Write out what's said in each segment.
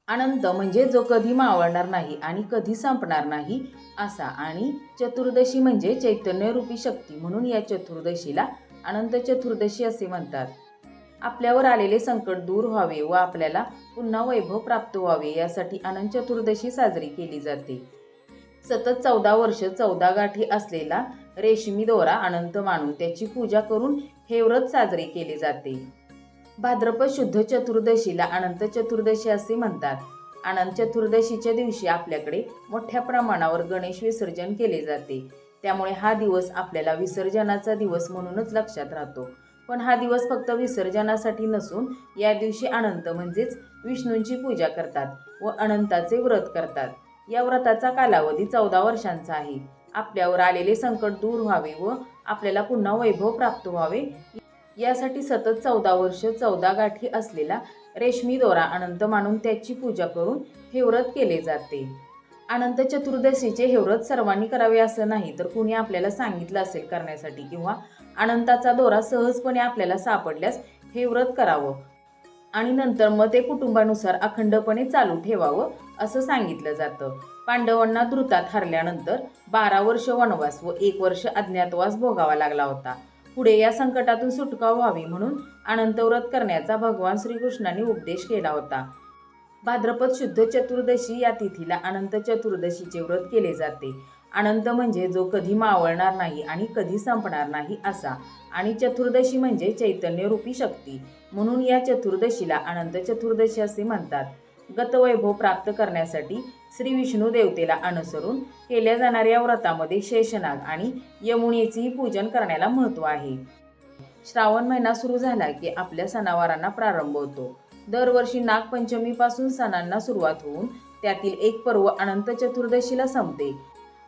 अनंत म्हणजे जो कधी मावळणार नाही आणि कधी संपणार नाही असा, आणि चतुर्दशी म्हणजे चैतन्यरूपी शक्ती, म्हणून या चतुर्दशीला अनंत चतुर्दशी असे म्हणतात. आपल्यावर आलेले संकट दूर व्हावे व आपल्याला पुन्हा वैभव प्राप्त व्हावे यासाठी अनंत चतुर्दशी साजरी केली जाते. सतत 14 वर्ष 14 गाठी असलेला रेशमी दोरा अनंत मानून त्याची पूजा करून हे व्रत साजरे केले जाते. भाद्रपद शुद्ध चतुर्दशीला अनंत चतुर्दशी असे म्हणतात. अनंत चतुर्दशीच्या दिवशी आपल्याकडे मोठ्या प्रमाणावर गणेश विसर्जन केले जाते. त्यामुळे हा दिवस आपल्याला विसर्जनाचा दिवस म्हणूनच लक्षात राहतो. पण हा दिवस फक्त विसर्जनासाठी नसून या दिवशी अनंत म्हणजेच विष्णूंची पूजा करतात व अनंताचे व्रत करतात. या व्रताचा कालावधी 14 वर्षांचा आहे. आपल्यावर आलेले संकट दूर व्हावे व आपल्याला पुन्हा वैभव प्राप्त व्हावे यासाठी सतत 14 वर्ष 14 गाठी असलेला रेशमी दोरा अनंत मानून त्याची पूजा करून हे व्रत केले जाते. अनंत चतुर्दशीचे हे व्रत सर्वांनी करावे असं नाही, तर कुणी आपल्याला सांगितलं असेल करण्यासाठी किंवा अनंताचा दोरा सहजपणे आपल्याला सापडल्यास हे व्रत करावं आणि नंतर मग ते कुटुंबानुसार अखंडपणे चालू ठेवावं असं सांगितलं जातं. पांडवांना द्रुतात हरल्यानंतर 12 वर्ष वनवास व 1 वर्ष अज्ञातवास भोगावा लागला होता. पुढे या संकटातून सुटका व्हावी म्हणून अनंत व्रत करण्याचा भगवान श्रीकृष्णांनी उपदेश केला होता. भाद्रपद शुद्ध चतुर्दशी या तिथीला अनंत चतुर्दशीचे व्रत केले जाते. अनंत म्हणजे जो कधी मावळणार नाही आणि कधी संपणार नाही असा, आणि चतुर्दशी म्हणजे चैतन्यरूपी शक्ती, म्हणून या चतुर्दशीला अनंत चतुर्दशी असे म्हणतात. गतवैभव प्राप्त करण्यासाठी श्री विष्णू देवतेला अनुसरून केल्या जाणाऱ्या व्रतामध्ये शेषनाग आणि यमुनेचेही पूजन करण्याला महत्त्व आहे. श्रावण महिना सुरू झाला की आपल्या सणावारांना प्रारंभ होतो. दरवर्षी नागपंचमीपासून सणांना सुरुवात होऊन त्यातील एक पर्व अनंत चतुर्दशीला संपते.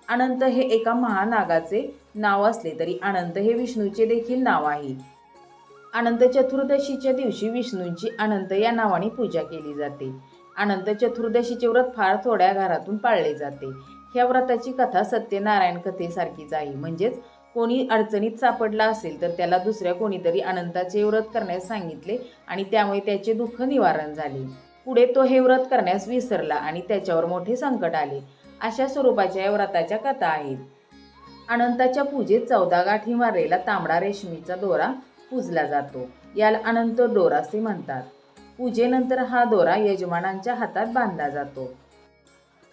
अनंत हे एका महानागाचे नाव असले तरी अनंत हे विष्णूचे देखील नाव आहे. अनंत चतुर्दशीच्या दिवशी विष्णूंची अनंत या नावाने पूजा केली जाते. अनंत चतुर्दशीचे व्रत फार थोड्या घरातून पाळले जाते. ह्या व्रताची कथा सत्यनारायण कथेसारखीच आहे. म्हणजेच कोणी अडचणीत सापडला असेल तर त्याला दुसऱ्या कोणीतरी अनंताचे व्रत करण्यास सांगितले आणि त्यामुळे त्याचे दुःख निवारण झाले. पुढे तो हे व्रत करण्यास विसरला आणि त्याच्यावर मोठे संकट आले. अशा स्वरूपाच्या या व्रताच्या कथा आहेत. अनंताच्या पूजेत 14 गाठी मारलेला तांबडा रेशमीचा दोरा पूजला जातो. याला अनंत दोरा असे म्हणतात. पूजेनंतर हा दोरा यजमानांच्या हातात बांधला जातो.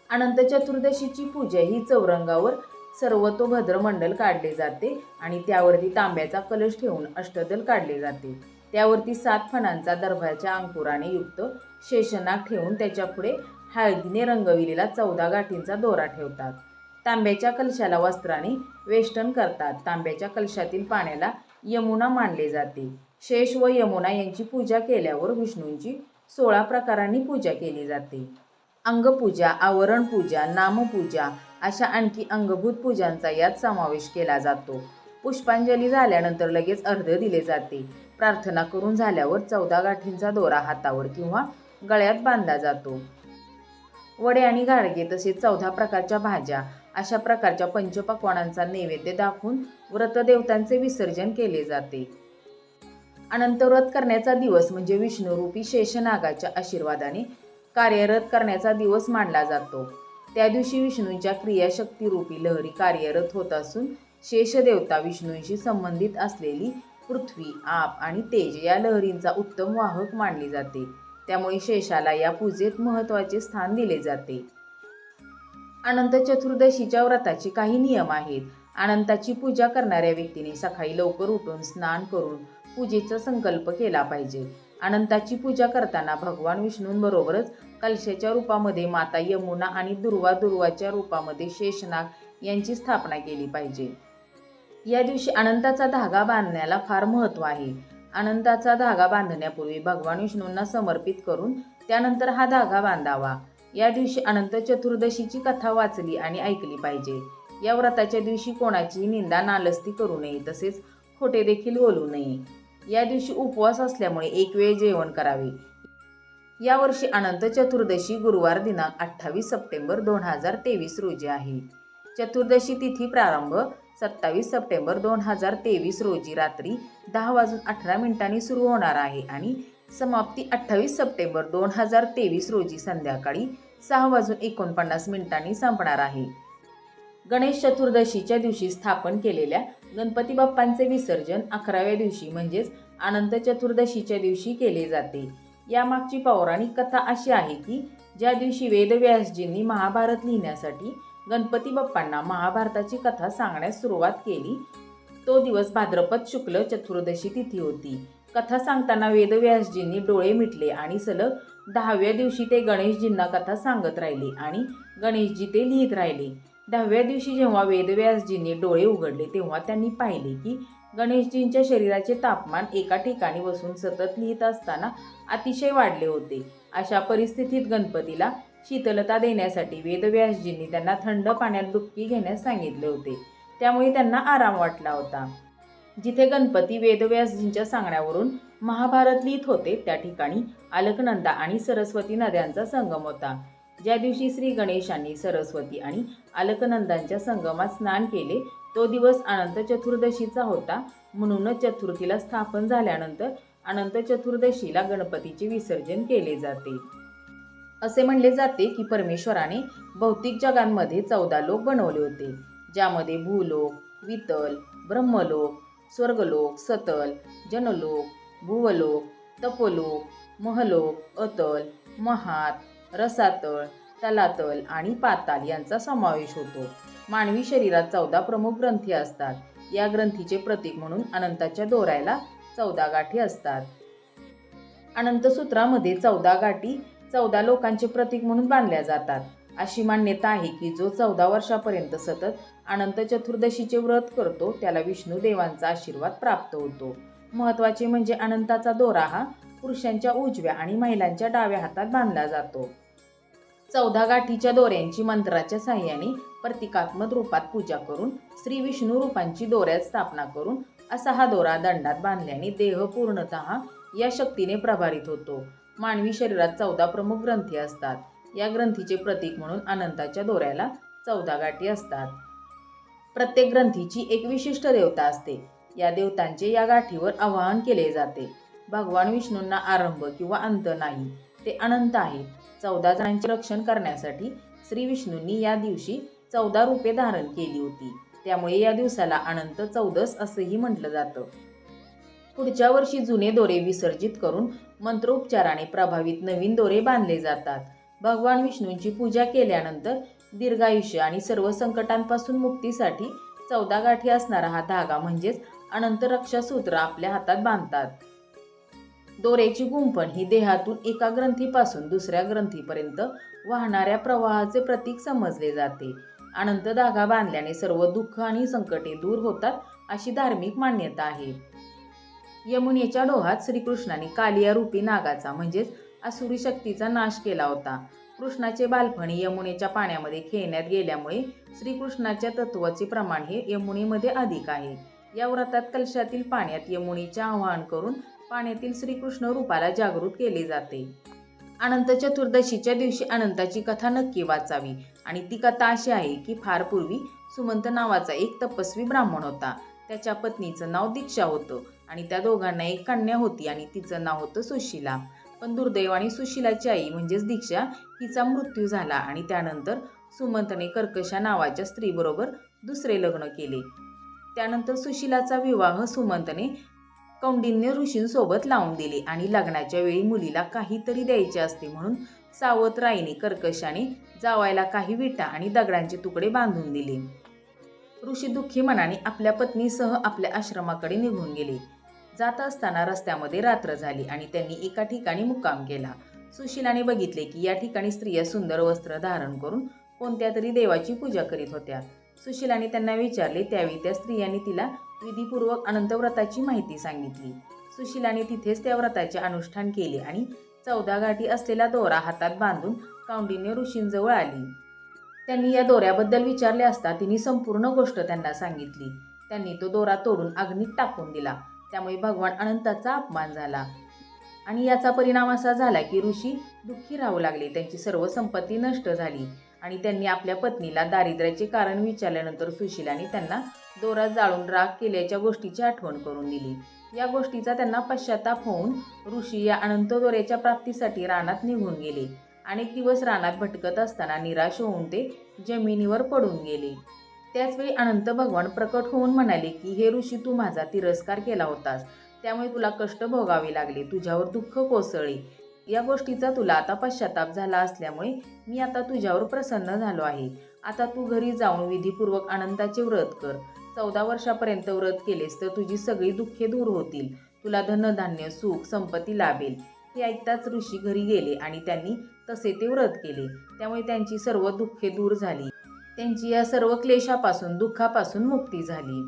अनंत चतुर्दशीची पूजा ही चौरंगावर सर्वतोभद्र मंडल काढले जाते आणि त्यावरती तांब्याचा कलश ठेवून अष्टदल काढले जाते. त्यावरती 7 फणांचा दर्भाच्या अंकुराने युक्त शेषनाग ठेवून त्याच्या पुढे हळदीने रंगविलेला 14 गाठींचा दोरा ठेवतात. तांब्याच्या कलशाला वस्त्राने वेष्टन करतात. तांब्याच्या कलशातील पाण्याला यमुना मानले जाते. शेष व यमुना यांची पूजा केल्यावर विष्णूंची 16 प्रकारांनी पूजा केली जाते. अंगपूजा, आवरण पूजा, नामपूजा अशा आणखी अंगभूत पूजांचा यात समावेश केला जातो. पुष्पांजली झाल्यानंतर लगेच अर्घ्य दिले जाते. प्रार्थना करून झाल्यावर 14 गाठींचा दोरा हातावर किंवा गळ्यात बांधला जातो. वडे आणि गाडगे तसेच 14 प्रकारच्या भाज्या अशा प्रकारच्या पंचपक्वानांचा नैवेद्य दाखवून व्रतदेवतांचे विसर्जन केले जाते. अनंत व्रत करण्याचा दिवस म्हणजे विष्णुरूपी शेषनागाच्या आशीर्वादाने कार्यरत करण्याचा दिवस मानला जातो. त्या दिवशी विष्णूंच्या क्रियाशक्तीरूपी लहरी कार्यरत होत असून शेषदेवता विष्णूंशी संबंधित असलेली पृथ्वी, आप आणि तेज या लहरींचा उत्तम वाहक मानली जाते. त्यामुळे शेषाला या पूजेत महत्त्वाचे स्थान दिले जाते. अनंत चतुर्दशीच्या व्रताचे काही नियम आहेत. अनंताची पूजा करणाऱ्या व्यक्तीने सकाळी लवकर उठून स्नान करून पूजेचा संकल्प केला पाहिजे. अनंताची पूजा करताना भगवान विष्णूंबरोबरच कलशाच्या रूपामध्ये माता यमुना आणि दुर्वाच्या रूपामध्ये शेषनाग यांची स्थापना केली पाहिजे. या दिवशी अनंताचा धागा बांधण्याला फार महत्त्व आहे. अनंताचा धागा बांधण्यापूर्वी भगवान विष्णूंना समर्पित करून त्यानंतर हा धागा बांधावा. या दिवशी अनंत चतुर्दशीची कथा वाचली आणि ऐकली पाहिजे. या व्रताच्या दिवशी कोणाचीही निंदा नालस्ती करू नये, तसेच खोटे देखील बोलू नये. या दिवशी उपवास असल्यामुळे एक वेळ जेवण करावे. यावर्षी अनंत चतुर्दशी गुरुवार दिनांक 28 सप्टेंबर 2023 रोजी आहे. चतुर्दशी तिथी प्रारंभ 27 सप्टेंबर 2023 रोजी रात्री 10:18 सुरू होणार आहे आणि समाप्ती 28 सप्टेंबर 2023 रोजी संध्याकाळी 6:49 संपणार आहे. गणेश चतुर्दशीच्या दिवशी स्थापन केलेल्या गणपती बाप्पांचे विसर्जन 11व्या दिवशी म्हणजेच अनंत चतुर्दशीच्या दिवशी केले जाते. यामागची पौराणिक कथा अशी आहे की ज्या दिवशी वेदव्यासजींनी महाभारत लिहिण्यासाठी गणपती बाप्पांना महाभारताची कथा सांगण्यास सुरुवात केली, तो दिवस भाद्रपद शुक्ल चतुर्दशी तिथी होती. कथा सांगताना वेदव्यासजींनी डोळे मिटले आणि सलग 10व्या दिवशी ते गणेशजींना कथा सांगत राहिले आणि गणेशजी ते लिहित राहिले. 10व्या दिवशी जेव्हा वेदव्यासजींनी डोळे उघडले तेव्हा त्यांनी पाहिले की गणेशजींच्या शरीराचे तापमान एका ठिकाणी बसून सतत लिहित असताना अतिशय वाढले होते. अशा परिस्थितीत गणपतीला शीतलता देण्यासाठी वेदव्यासजींनी त्यांना थंड पाण्यात डुबकी घेण्यास सांगितले होते. त्यामुळे त्यांना आराम वाटला होता. जिथे गणपती वेदव्यासजींच्या सांगण्यावरून महाभारत लिहित होते त्या ठिकाणी अलकनंदा आणि सरस्वती नद्यांचा संगम होता. ज्या दिवशी श्री गणेशांनी सरस्वती आणि अलकनंदांच्या संगमात स्नान केले तो दिवस अनंत चतुर्दशीचा होता. म्हणूनच चतुर्थीला स्थापन झाल्यानंतर अनंत चतुर्दशीला गणपतीचे विसर्जन केले जाते. असे म्हणले जाते की परमेश्वराने भौतिक जगांमध्ये 14 लोक बनवले होते, ज्यामध्ये भूलोक, वितल, ब्रह्मलोक, स्वर्गलोक, सतल, जनलोक, भुवलोक, तपोलोक, महलोक, अतल, महात, रसातळ, तलातल आणि पाताल यांचा समावेश होतो. मानवी शरीरात 14 प्रमुख ग्रंथी असतात. या ग्रंथीचे प्रतीक म्हणून अनंताच्या दोऱ्याला 14 गाठी असतात. अनंत सूत्रामध्ये 14 गाठी 14 लोकांचे प्रतीक म्हणून बांधल्या जातात. अशी मान्यता आहे की जो 14 वर्षापर्यंत सतत अनंत चतुर्दशीचे व्रत करतो त्याला विष्णू देवांचा आशीर्वाद प्राप्त होतो. महत्त्वाचे म्हणजे अनंताचा दोरा हा पुरुषांच्या उजव्या आणि महिलांच्या डाव्या हातात बांधला जातो. 14 गाठीच्या दोऱ्यांची मंत्राच्या साह्याने प्रतिकात्मक रूपात पूजा करून श्री विष्णू रूपांची दोऱ्यात स्थापना करून असा हा दोरा दंडात बांधल्याने देह पूर्णतः या शक्तीने प्रभारित होतो. मानवी शरीरात 14 प्रमुख ग्रंथी असतात. या ग्रंथीचे प्रतीक म्हणून अनंताच्या दोऱ्याला 14 गाठी असतात. प्रत्येक ग्रंथीची एक विशिष्ट देवता असते. या देवतांचे या गाठीवर आवाहन केले जाते. भगवान विष्णूंना आरंभ किंवा अंत नाही, ते अनंत आहेत. 14 जणांचे रक्षण करण्यासाठी श्री विष्णूंनी या दिवशी 14 रूपे धारण केली होती. त्यामुळे या दिवसाला अनंत चौदस असेही म्हटलं जातं. पुढच्या वर्षी जुने दोरे विसर्जित करून मंत्रोपचाराने प्रभावित नवीन दोरे बांधले जातात. भगवान विष्णूंची पूजा केल्यानंतर दीर्घायुष्य आणि सर्व संकटांपासून मुक्तीसाठी 14 गाठी असणारा हा धागा म्हणजेच अनंत रक्षासूत्र आपल्या हातात बांधतात. दोऱ्याची गुंफण ही देहातून एका ग्रंथीपासून दुसऱ्या ग्रंथीपर्यंत वाहणाऱ्या प्रवाहाचे प्रतीक समजले जाते. अनंत धागा बांधल्याने सर्व दुःख आणि संकटे दूर होतात अशी धार्मिक मान्यता आहे. यमुनेच्या डोहात श्रीकृष्णाने कालिया रूपी नागाचा म्हणजेच आसुरी शक्तीचा नाश केला होता. कृष्णाचे बालपण यमुनेच्या पाण्यामध्ये खेळण्यात गेल्यामुळे श्रीकृष्णाच्या तत्वाचे प्रमाण हे यमुनेमध्ये अधिक आहे. या व्रतात कलशातील पाण्यात यमुनेचे आवाहन करून पाण्यातील श्रीकृष्ण रूपाला जागृत केले जाते. अनंत चतुर्दशीच्या दिवशी अनंताची कथा नक्की वाचावी आणि ती कथा अशी आहे की फार पूर्वी सुमंत नावाचा एक तपस्वी ब्राह्मण होता. त्याच्या पत्नीचं नाव दीक्षा होतं आणि त्या दोघांना एक कन्या होती आणि तिचं नाव होतं सुशीला. पण दुर्दैवाने सुशीलाची आई म्हणजेच दीक्षा हिचा मृत्यू झाला आणि त्यानंतर सुमंतने कर्कशा नावाच्या स्त्रीबरोबर दुसरे लग्न केले. त्यानंतर सुशीलाचा विवाह सुमंतने कौंडिन्य ऋषींसोबत लावून दिले आणि लग्नाच्या वेळी मुलीला काहीतरी द्यायचे असते म्हणून सावत्र आईने कर्कशाने जावायला काही विटा आणि दगडांचे तुकडे बांधून दिले. ऋषी दुःखी मनाने आपल्या पत्नीसह आपल्या आश्रमाकडे निघून गेले. जात असताना रस्त्यामध्ये रात्र झाली आणि त्यांनी एका ठिकाणी मुक्काम केला. सुशीलाने बघितले की या ठिकाणी स्त्रिया सुंदर वस्त्र धारण करून कोणत्या तरी देवाची पूजा करीत होत्या. सुशीलाने त्यांना विचारले, त्यावेळी त्या स्त्रियांनी तिला विधीपूर्वक अनंतव्रताची माहिती सांगितली. सुशीलाने तिथेच त्या व्रताचे अनुष्ठान केले आणि 14 गाठी असलेला दोरा हातात बांधून कौंडिन्य ऋषींजवळ आली. त्यांनी या दोऱ्याबद्दल विचारले असता तिने संपूर्ण गोष्ट त्यांना सांगितली. त्यांनी तो दोरा तोडून अग्नीत टाकून दिला. त्यामुळे भगवान अनंताचा अपमान झाला आणि याचा परिणाम असा झाला की ऋषी दुःखी राहू लागले. त्यांची सर्व संपत्ती नष्ट झाली आणि त्यांनी आपल्या पत्नीला दारिद्र्याचे कारण विचारल्यानंतर सुशिलाने त्यांना दोरा जाळून राग केल्याच्या गोष्टीची आठवण करून दिली. या गोष्टीचा त्यांना पश्चाताप होऊन ऋषी या अनंत दोऱ्याच्या प्राप्तीसाठी रानात निघून गेले. अनेक दिवस रानात भटकत असताना निराश होऊन ते जमिनीवर पडून गेले. त्याचवेळी अनंत भगवान प्रकट होऊन म्हणाले की हे ऋषी, तू माझा तिरस्कार केला होतास, त्यामुळे तुला कष्ट भोगावे लागले, तुझ्यावर दुःख कोसळले. या गोष्टीचा तुला आता पश्चाताप झाला असल्यामुळे मी आता तुझ्यावर प्रसन्न झालो आहे. आता तू घरी जाऊन विधीपूर्वक अनंताचे व्रत कर. 14 वर्षापर्यंत व्रत केलेस तर तुझी सगळी दुःखे दूर होतील, तुला धनधान्य सुख संपत्ती लाभेल. हे ऐकताच ऋषी घरी गेले आणि त्यांनी तसे ते व्रत केले. त्यामुळे त्यांची सर्व दुःखे दूर झाली. त्यांची या सर्व क्लेशापासून दुःखापासून मुक्ती झाली.